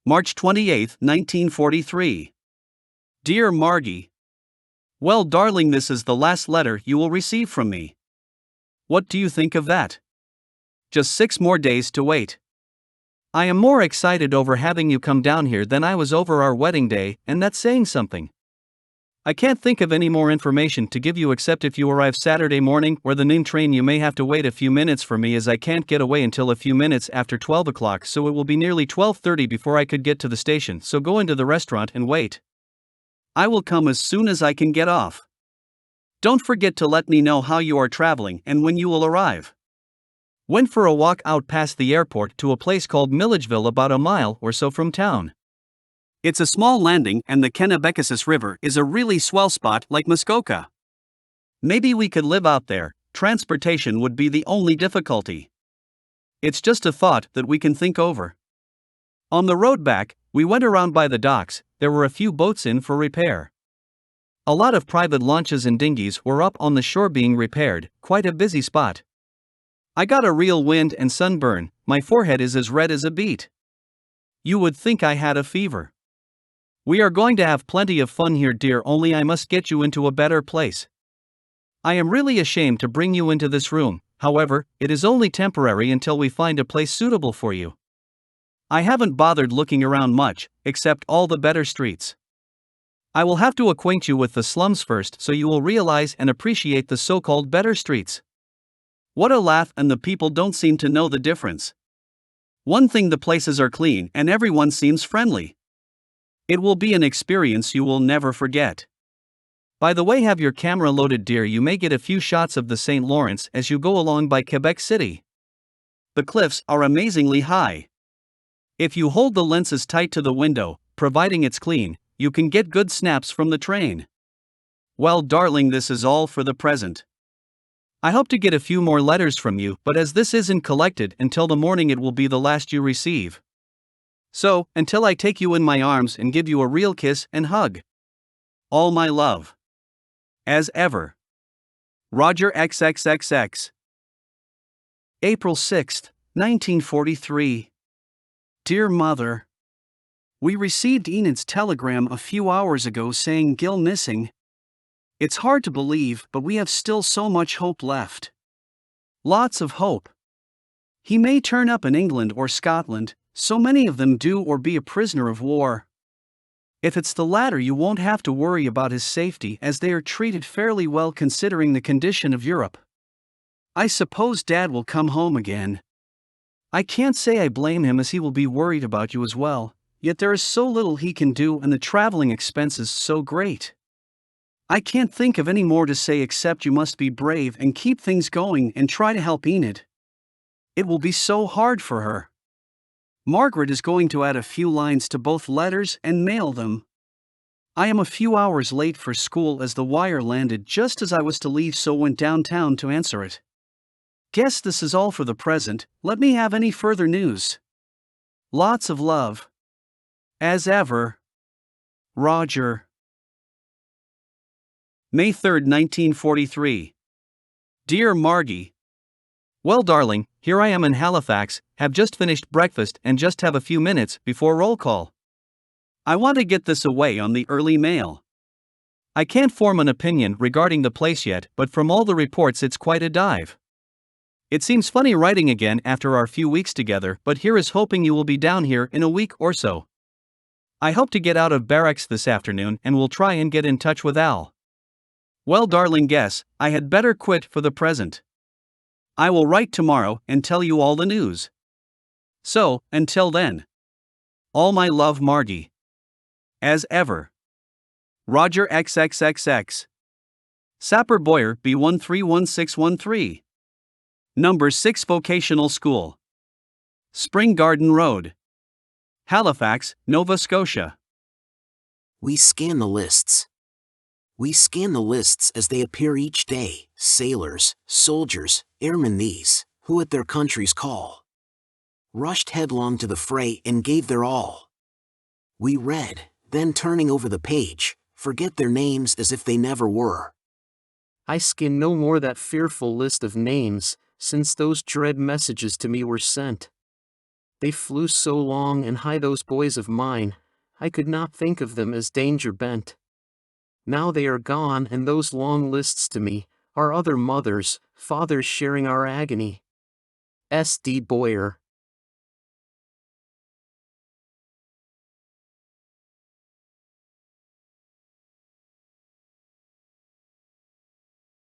March 28, 1943. Dear Margie. Well, darling, this is the last letter you will receive from me. What do you think of that? Just 6 more days to wait. I am more excited over having you come down here than I was over our wedding day, and that's saying something. I can't think of any more information to give you except if you arrive Saturday morning or the noon train, you may have to wait a few minutes for me, as I can't get away until a few minutes after 12 o'clock, so it will be nearly 12:30 before I could get to the station, so go into the restaurant and wait. I will come as soon as I can get off. Don't forget to let me know how you are traveling and when you will arrive. Went for a walk out past the airport to a place called Milledgeville, about a mile or so from town. It's a small landing, and the Kennebecasis River is a really swell spot like Muskoka. Maybe we could live out there. Transportation would be the only difficulty. It's just a thought that we can think over. On the road back, we went around by the docks. There were a few boats in for repair. A lot of private launches and dinghies were up on the shore being repaired, quite a busy spot. I got a real wind and sunburn, my forehead is as red as a beet. You would think I had a fever. We are going to have plenty of fun here, dear, only I must get you into a better place. I am really ashamed to bring you into this room, however, it is only temporary until we find a place suitable for you. I haven't bothered looking around much, except all the better streets. I will have to acquaint you with the slums first, so you will realize and appreciate the so-called better streets. What a laugh, and the people don't seem to know the difference. One thing, the places are clean and everyone seems friendly. It will be an experience you will never forget. By the way, have your camera loaded, dear, you may get a few shots of the St. Lawrence as you go along by Quebec City. The cliffs are amazingly high. If you hold the lenses tight to the window, providing it's clean, you can get good snaps from the train. Well, darling, this is all for the present. I hope to get a few more letters from you, but as this isn't collected until the morning, it will be the last you receive. So, until I take you in my arms and give you a real kiss and hug. All my love. As ever. Roger XXXX. April 6, 1943. Dear Mother. We received Enid's telegram a few hours ago saying Gil missing. It's hard to believe, but we have still so much hope left. Lots of hope. He may turn up in England or Scotland, so many of them do, or be a prisoner of war. If it's the latter, you won't have to worry about his safety, as they are treated fairly well considering the condition of Europe. I suppose Dad will come home again. I can't say I blame him, as he will be worried about you as well, yet there is so little he can do and the traveling expenses so great. I can't think of any more to say except you must be brave and keep things going and try to help Enid. It will be so hard for her. Margaret is going to add a few lines to both letters and mail them. I am a few hours late for school, as the wire landed just as I was to leave, so went downtown to answer it. Guess this is all for the present. Let me have any further news. Lots of love. As ever. Roger. May 3, 1943. Dear Margie. Well, darling, here I am in Halifax, have just finished breakfast and just have a few minutes before roll call. I want to get this away on the early mail. I can't form an opinion regarding the place yet, but from all the reports it's quite a dive. It seems funny writing again after our few weeks together, but here is hoping you will be down here in a week or so. I hope to get out of barracks this afternoon and will try and get in touch with Al. Well, darling, guess I had better quit for the present. I will write tomorrow and tell you all the news. So, until then. All my love, Margie. As ever. Roger XXXX. Sapper Boyer, B131613. Number 6 Vocational School. Spring Garden Road. Halifax, Nova Scotia. We scan the lists. We scan the lists as they appear each day, sailors, soldiers, airmen, these, who at their country's call, rushed headlong to the fray and gave their all. We read, then turning over the page, forget their names as if they never were. I scan no more that fearful list of names, since those dread messages to me were sent. They flew so long and high, those boys of mine, I could not think of them as danger bent. Now they are gone, and those long lists to me are other mothers, fathers sharing our agony. S. D. Boyer.